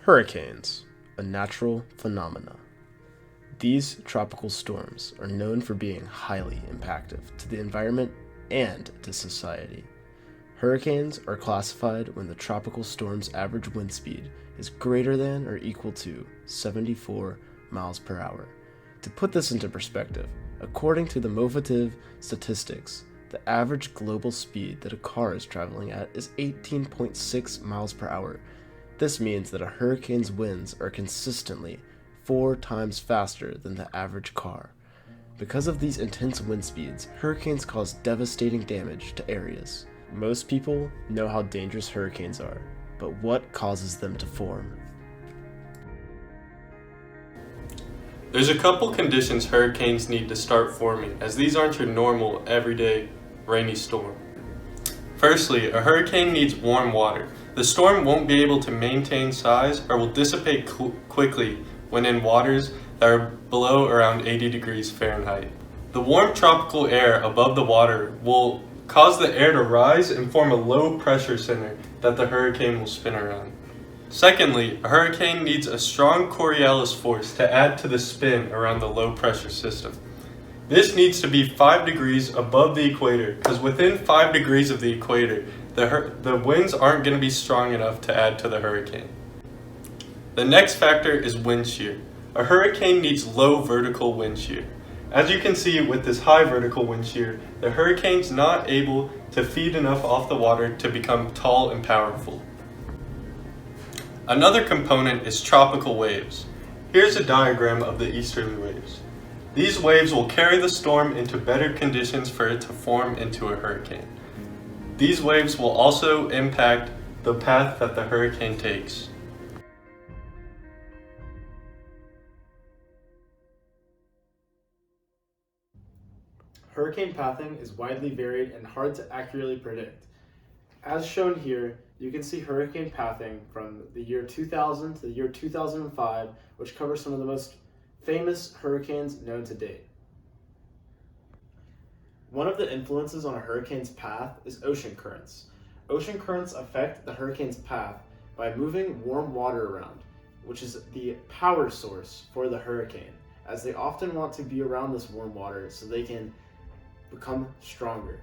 Hurricanes, a natural phenomena. These tropical storms are known for being highly impactful to the environment and to society. Hurricanes are classified when the tropical storm's average wind speed is greater than or equal to 74 miles per hour. To put this into perspective, according to the Movative statistics, the average global speed that a car is traveling at is 18.6 miles per hour. This means that a hurricane's winds are consistently 4 times faster than the average car. Because of these intense wind speeds, hurricanes cause devastating damage to areas. Most people know how dangerous hurricanes are, but what causes them to form? There's a couple conditions hurricanes need to start forming, as these aren't your normal, everyday, rainy storm. Firstly, a hurricane needs warm water. The storm won't be able to maintain size or will dissipate quickly when in waters that are below around 80 degrees Fahrenheit. The warm tropical air above the water will cause the air to rise and form a low pressure center that the hurricane will spin around. Secondly, a hurricane needs a strong Coriolis force to add to the spin around the low pressure system. This needs to be 5 degrees above the equator, because within 5 degrees of the equator, the winds aren't going to be strong enough to add to the hurricane. The next factor is wind shear. A hurricane needs low vertical wind shear. As you can see with this high vertical wind shear, the hurricane's not able to feed enough off the water to become tall and powerful. Another component is tropical waves. Here's a diagram of the easterly waves. These waves will carry the storm into better conditions for it to form into a hurricane. These waves will also impact the path that the hurricane takes. Hurricane pathing is widely varied and hard to accurately predict. As shown here, you can see hurricane pathing from the year 2000 to the year 2005, which covers some of the most famous hurricanes known to date. One of the influences on a hurricane's path is ocean currents. Ocean currents affect the hurricane's path by moving warm water around, which is the power source for the hurricane, as they often want to be around this warm water so they can become stronger.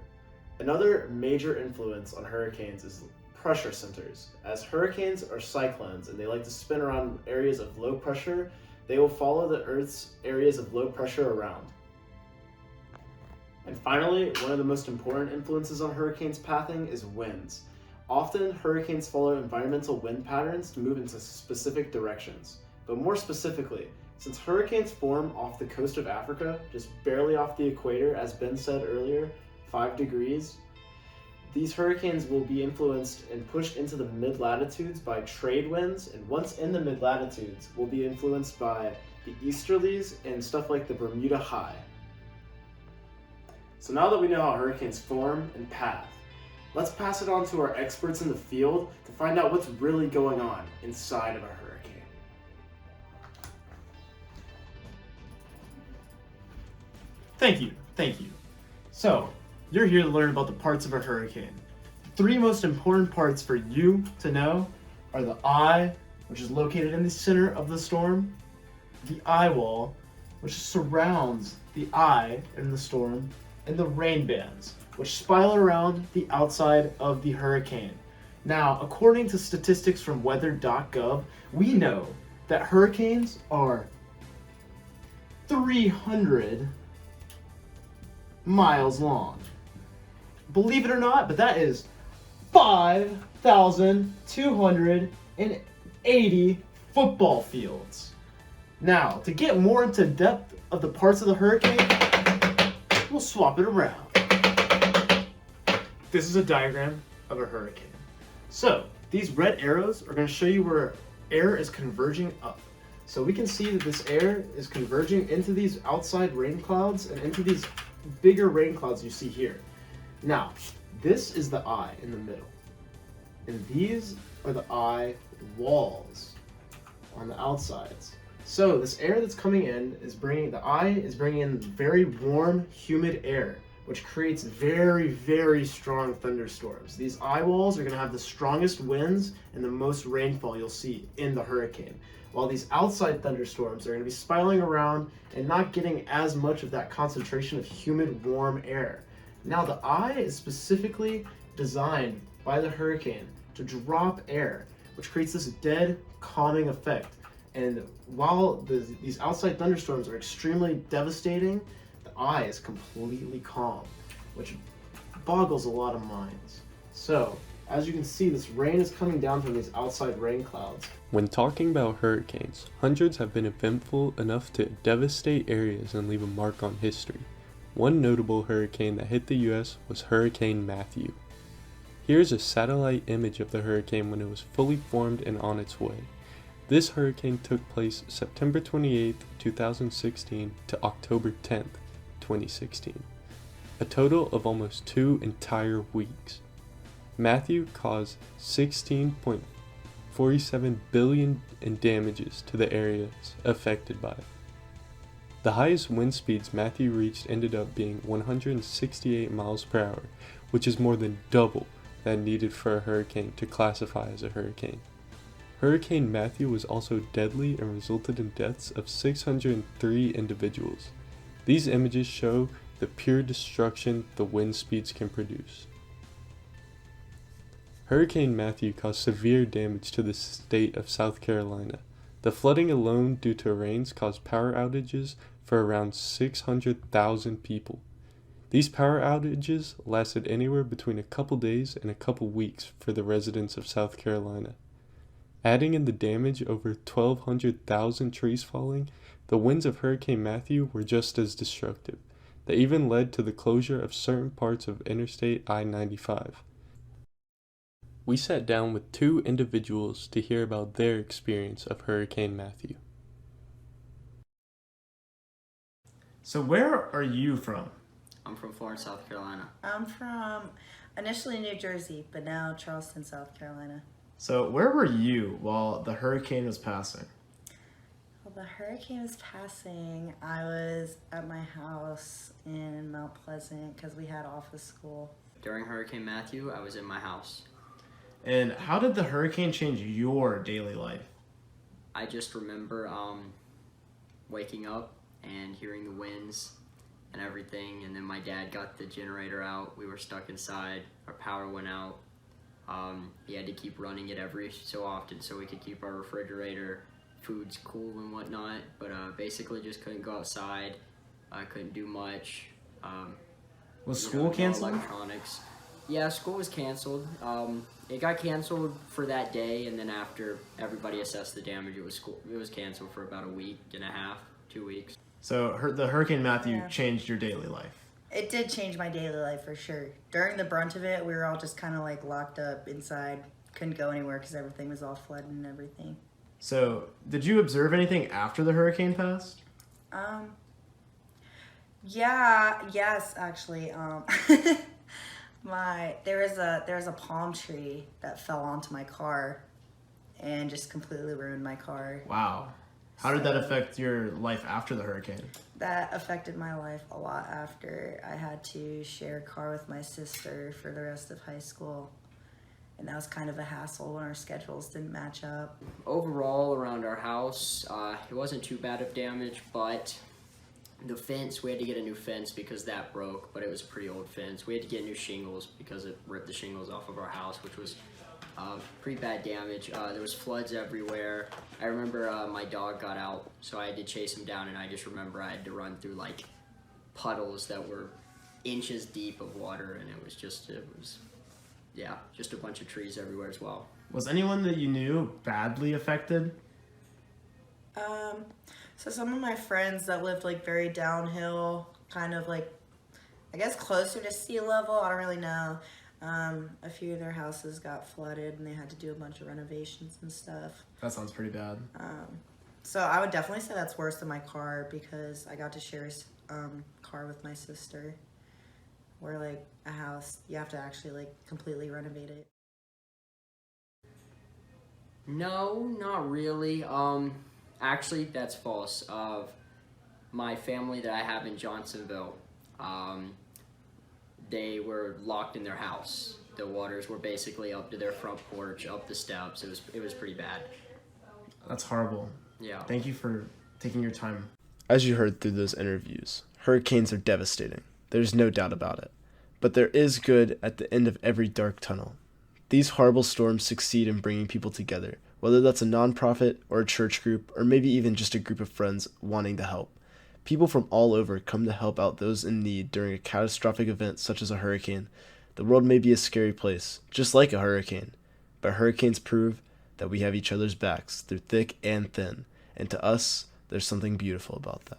Another major influence on hurricanes is pressure centers. As hurricanes are cyclones and they like to spin around areas of low pressure, they will follow the Earth's areas of low pressure around. And finally, one of the most important influences on hurricanes' pathing is winds. Often, hurricanes follow environmental wind patterns to move into specific directions. But more specifically, since hurricanes form off the coast of Africa, just barely off the equator, as Ben said earlier, 5 degrees, these hurricanes will be influenced and pushed into the mid-latitudes by trade winds, and once in the mid-latitudes, will be influenced by the easterlies and stuff like the Bermuda High. So now that we know how hurricanes form and path, let's pass it on to our experts in the field to find out what's really going on inside of a hurricane. Thank you. So, you're here to learn about the parts of a hurricane. The 3 most important parts for you to know are the eye, which is located in the center of the storm, the eye wall, which surrounds the eye in the storm, and the rain bands, which spiral around the outside of the hurricane. Now, according to statistics from weather.gov, we know that hurricanes are 300 miles long. Believe it or not, but that is 5,280 football fields. Now, to get more into depth of the parts of the hurricane, we'll swap it around. This is a diagram of a hurricane. So, these red arrows are going to show you where air is converging up. So we can see that this air is converging into these outside rain clouds and into these bigger rain clouds you see here. Now, this is the eye in the middle. And these are the eye walls on the outsides. So this air that's coming in is bringing in very warm, humid air, which creates very, very strong thunderstorms. These eye walls are going to have the strongest winds and the most rainfall you'll see in the hurricane, while these outside thunderstorms are going to be spiraling around and not getting as much of that concentration of humid, warm air. Now, the eye is specifically designed by the hurricane to drop air, which creates this dead, calming effect. And while these outside thunderstorms are extremely devastating, the eye is completely calm, which boggles a lot of minds. So, as you can see, this rain is coming down from these outside rain clouds. When talking about hurricanes, hundreds have been eventful enough to devastate areas and leave a mark on history. One notable hurricane that hit the US was Hurricane Matthew. Here's a satellite image of the hurricane when it was fully formed and on its way. This hurricane took place September 28, 2016 to October 10, 2016. A total of almost 2 entire weeks. Matthew caused $16.47 billion in damages to the areas affected by it. The highest wind speeds Matthew reached ended up being 168 miles per hour, which is more than double that needed for a hurricane to classify as a hurricane. Hurricane Matthew was also deadly and resulted in deaths of 603 individuals. These images show the pure destruction the wind speeds can produce. Hurricane Matthew caused severe damage to the state of South Carolina. The flooding alone due to rains caused power outages for around 600,000 people. These power outages lasted anywhere between a couple days and a couple weeks for the residents of South Carolina. Adding in the damage over 1,200,000 trees falling, the winds of Hurricane Matthew were just as destructive. They even led to the closure of certain parts of Interstate I-95. We sat down with 2 individuals to hear about their experience of Hurricane Matthew. So where are you from? I'm from Florence, South Carolina. I'm from initially New Jersey, but now Charleston, South Carolina. So where were you while the hurricane was passing? While the hurricane was passing, I was at my house in Mount Pleasant because we had office school. During Hurricane Matthew, I was in my house. And how did the hurricane change your daily life? I just remember waking up and hearing the winds and everything, and then my dad got the generator out. We were stuck inside. Our power went out. He had to keep running it every so often so we could keep our refrigerator, foods cool and whatnot, but basically just couldn't go outside. I couldn't do much. Was school canceled? Electronics. Yeah, school was canceled. It got canceled for that day, and then after everybody assessed the damage, it was canceled for about a week and a half, 2 weeks. So the Hurricane Matthew changed your daily life? It did change my daily life for sure. During the brunt of it, we were all just kind of like locked up inside. Couldn't go anywhere because everything was all flooded and everything. So did you observe anything after the hurricane passed? Yes, actually. There was a palm tree that fell onto my car and just completely ruined my car. Wow. How did that affect your life after the hurricane? That affected my life a lot after I had to share a car with my sister for the rest of high school. And that was kind of a hassle when our schedules didn't match up. Overall, around our house, it wasn't too bad of damage, but the fence, we had to get a new fence because that broke, but it was a pretty old fence. We had to get new shingles because it ripped the shingles off of our house, which was pretty bad damage. There was floods everywhere. I remember my dog got out, so I had to chase him down, and I just remember I had to run through like puddles that were inches deep of water, and it was just a bunch of trees everywhere as well. Was anyone that you knew badly affected? So some of my friends that lived like very downhill, kind of like, I guess closer to sea level, I don't really know. A few of their houses got flooded and they had to do a bunch of renovations and stuff. That sounds pretty bad. So I would definitely say that's worse than my car because I got to share a car with my sister. Where like a house, you have to actually like completely renovate it. No, not really. Actually, that's false. Of my family that I have in Johnsonville, they were locked in their house. The waters were basically up to their front porch, up the steps. It was pretty bad. That's horrible. Yeah. Thank you for taking your time. As you heard through those interviews, hurricanes are devastating. There's no doubt about it. But there is good at the end of every dark tunnel. These horrible storms succeed in bringing people together, whether that's a nonprofit or a church group, or maybe even just a group of friends wanting to help. People from all over come to help out those in need during a catastrophic event such as a hurricane. The world may be a scary place, just like a hurricane, but hurricanes prove that we have each other's backs through thick and thin, and to us, there's something beautiful about that.